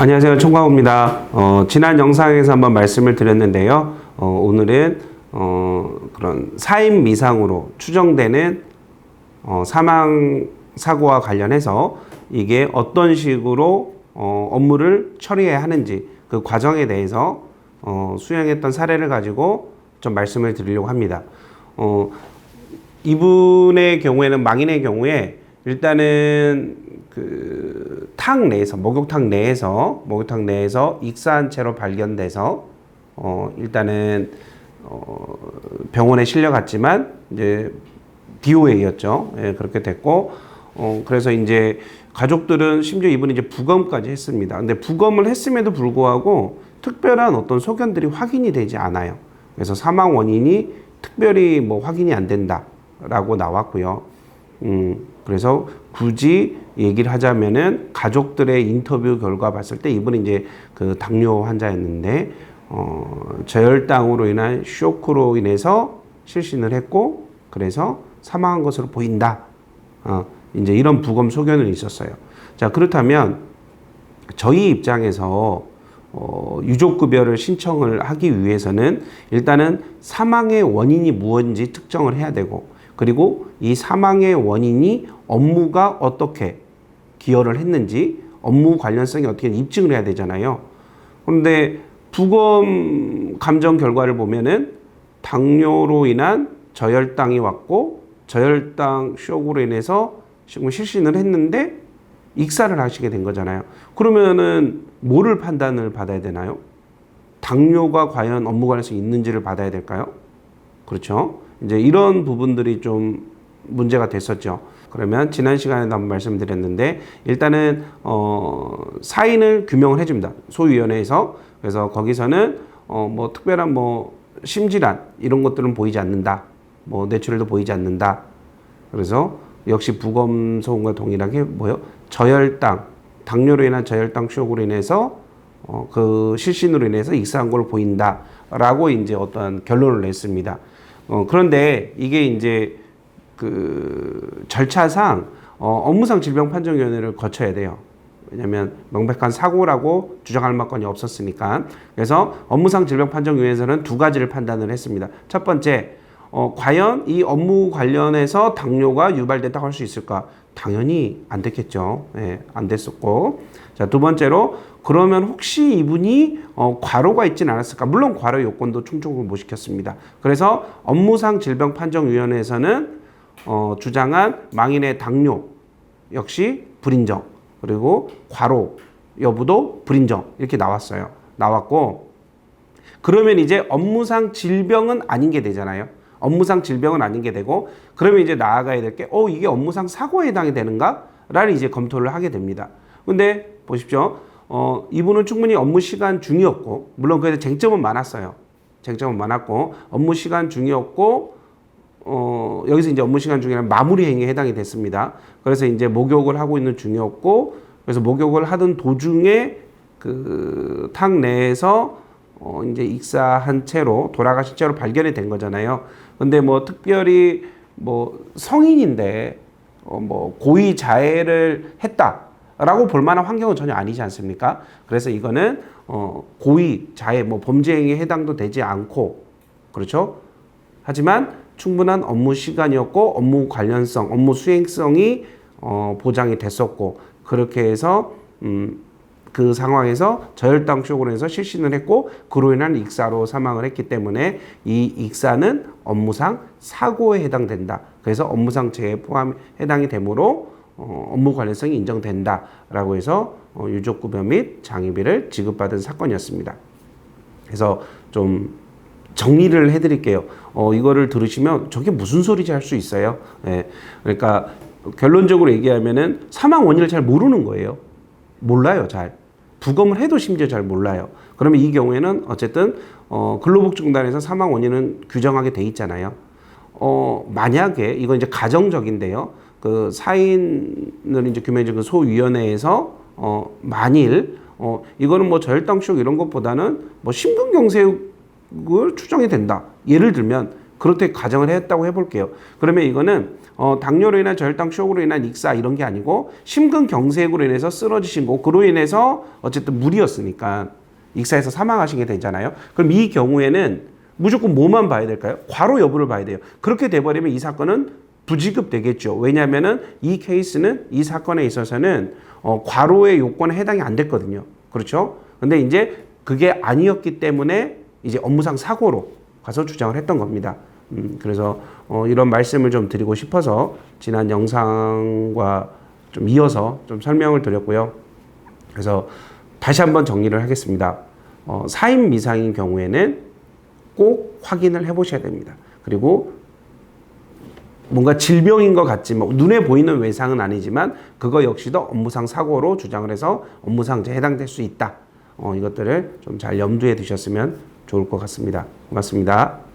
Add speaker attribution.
Speaker 1: 안녕하세요. 총광호입니다. 지난 영상에서 한번 말씀을 드렸는데요. 오늘은 그런 사인 미상으로 추정되는 사망 사고와 관련해서 이게 어떤 식으로 업무를 처리해야 하는지 그 과정에 대해서 수행했던 사례를 가지고 좀 말씀을 드리려고 합니다. 이분의 경우에는 망인의 경우에 일단은 그 탕 내에서 목욕탕 내에서 익사한 채로 발견돼서 일단은 병원에 실려갔지만 이제 DOA였죠. 예, 그렇게 됐고 그래서 이제 가족들은 심지어 이분이 이제 부검까지 했습니다. 근데 부검을 했음에도 불구하고 특별한 어떤 소견들이 확인이 되지 않아요. 그래서 사망 원인이 특별히 뭐 확인이 안 된다라고 나왔고요. 그래서 굳이 얘기를 하자면은 가족들의 인터뷰 결과 봤을 때 이분이 이제 그 당뇨 환자였는데 저혈당으로 인한 쇼크로 인해서 실신을 했고 그래서 사망한 것으로 보인다. 이제 이런 부검 소견은 있었어요. 자, 그렇다면 저희 입장에서 유족급여를 신청을 하기 위해서는 일단은 사망의 원인이 무엇인지 특정을 해야 되고 그리고 이 사망의 원인이 업무가 어떻게 기여를 했는지 업무 관련성이 어떻게 입증을 해야 되잖아요. 그런데 부검 감정 결과를 보면은 당뇨로 인한 저혈당이 왔고 저혈당 쇼크로 인해서 실신을 했는데 익사를 하시게 된 거잖아요. 그러면은 뭐를 판단을 받아야 되나요? 당뇨가 과연 업무 관련성이 있는지를 받아야 될까요? 그렇죠. 이제 이런 부분들이 좀 문제가 됐었죠. 그러면 지난 시간에도 한번 말씀드렸는데 일단은 사인을 규명을 해줍니다. 소위원회에서. 그래서 거기서는 뭐 특별한 뭐 심질환 이런 것들은 보이지 않는다. 뭐 뇌출혈도 보이지 않는다. 그래서 역시 부검 소견과 동일하게 뭐요? 저혈당, 당뇨로 인한 저혈당 쇼크로 인해서 그 실신으로 인해서 익사한 걸 보인다라고 이제 어떤 결론을 냈습니다. 그런데 이게 이제 그 절차상 업무상 질병판정위원회를 거쳐야 돼요. 왜냐하면 명백한 사고라고 주장할 만권이 없었으니까. 그래서 업무상 질병판정위원회에서는 두 가지를 판단을 했습니다. 첫 번째, 과연 이 업무 관련해서 당뇨가 유발됐다고 할 수 있을까? 당연히 안 됐겠죠. 예, 안 됐었고. 자, 두 번째로 그러면 혹시 이분이 과로가 있지는 않았을까? 물론 과로 요건도 충족을 못 시켰습니다. 그래서 업무상 질병판정위원회에서는 주장한 망인의 당뇨 역시 불인정, 그리고 과로 여부도 불인정 이렇게 나왔어요. 나왔고 그러면 이제 업무상 질병은 아닌 게 되잖아요. 업무상 질병은 아닌 게 되고 그러면 이제 나아가야 될 게 이게 업무상 사고에 해당이 되는가? 라를 이제 검토를 하게 됩니다. 근데 보십시오. 이분은 충분히 업무 시간 중이었고 물론 그에 쟁점은 많았어요. 쟁점은 많았고 업무 시간 중이었고 여기서 이제 업무 시간 중이라는 마무리 행위에 해당이 됐습니다. 그래서 이제 목욕을 하고 있는 중이었고 그래서 목욕을 하던 도중에 그 탕 내에서 이제 익사한 채로 돌아가신 채로 발견이 된 거잖아요. 근데 뭐 특별히 뭐 성인인데 뭐 고의 자해를 했다라고 볼 만한 환경은 전혀 아니지 않습니까? 그래서 이거는 고의 자해 뭐 범죄 행위에 해당도 되지 않고 그렇죠? 하지만 충분한 업무 시간이었고 업무 관련성, 업무 수행성이 보장이 됐었고 그렇게 해서 그 상황에서 저혈당 쇼크로 해서 실신을 했고 그로 인한 익사로 사망을 했기 때문에 이 익사는 업무상 사고에 해당된다. 그래서 업무상 재해에 해당이 되므로 업무 관련성이 인정된다라고 해서 유족급여 및 장의비를 지급받은 사건이었습니다. 그래서 좀 정리를 해드릴게요. 이거를 들으시면 저게 무슨 소리지 할 수 있어요. 예. 그러니까 결론적으로 얘기하면은 사망 원인을 잘 모르는 거예요. 몰라요, 잘. 부검을 해도 심지어 잘 몰라요. 그러면 이 경우에는 어쨌든 근로복지공단에서 사망 원인은 규정하게 돼 있잖아요. 만약에 이건 이제 가정적인데요. 그 사인을 이제 규명해준 그 소위원회에서 만일 이거는 뭐 저혈당 쇼크 이런 것보다는 뭐 심근경색을 추정이 된다. 예를 들면 그렇게 가정을 했다고 해볼게요. 그러면 이거는 당뇨로 인한 저혈당 쇼크로 인한 익사 이런 게 아니고 심근경색으로 인해서 쓰러지신 거, 그로 인해서 어쨌든 무리였으니까 익사해서 사망하시게 되잖아요. 그럼 이 경우에는 무조건 뭐만 봐야 될까요? 과로 여부를 봐야 돼요. 그렇게 돼버리면 이 사건은 부지급 되겠죠. 왜냐하면은 이 케이스는 이 사건에 있어서는 과로의 요건에 해당이 안 됐거든요. 그렇죠? 근데 이제 그게 아니었기 때문에 이제 업무상 사고로 가서 주장을 했던 겁니다. 그래서 이런 말씀을 좀 드리고 싶어서 지난 영상과 좀 이어서 좀 설명을 드렸고요. 그래서 다시 한번 정리를 하겠습니다. 4인 미상인 경우에는 꼭 확인을 해보셔야 됩니다. 그리고 뭔가 질병인 것 같지만 눈에 보이는 외상은 아니지만 그거 역시도 업무상 사고로 주장을 해서 업무상자에 해당될 수 있다. 이것들을 좀 잘 염두에 두셨으면 좋을 것 같습니다. 고맙습니다.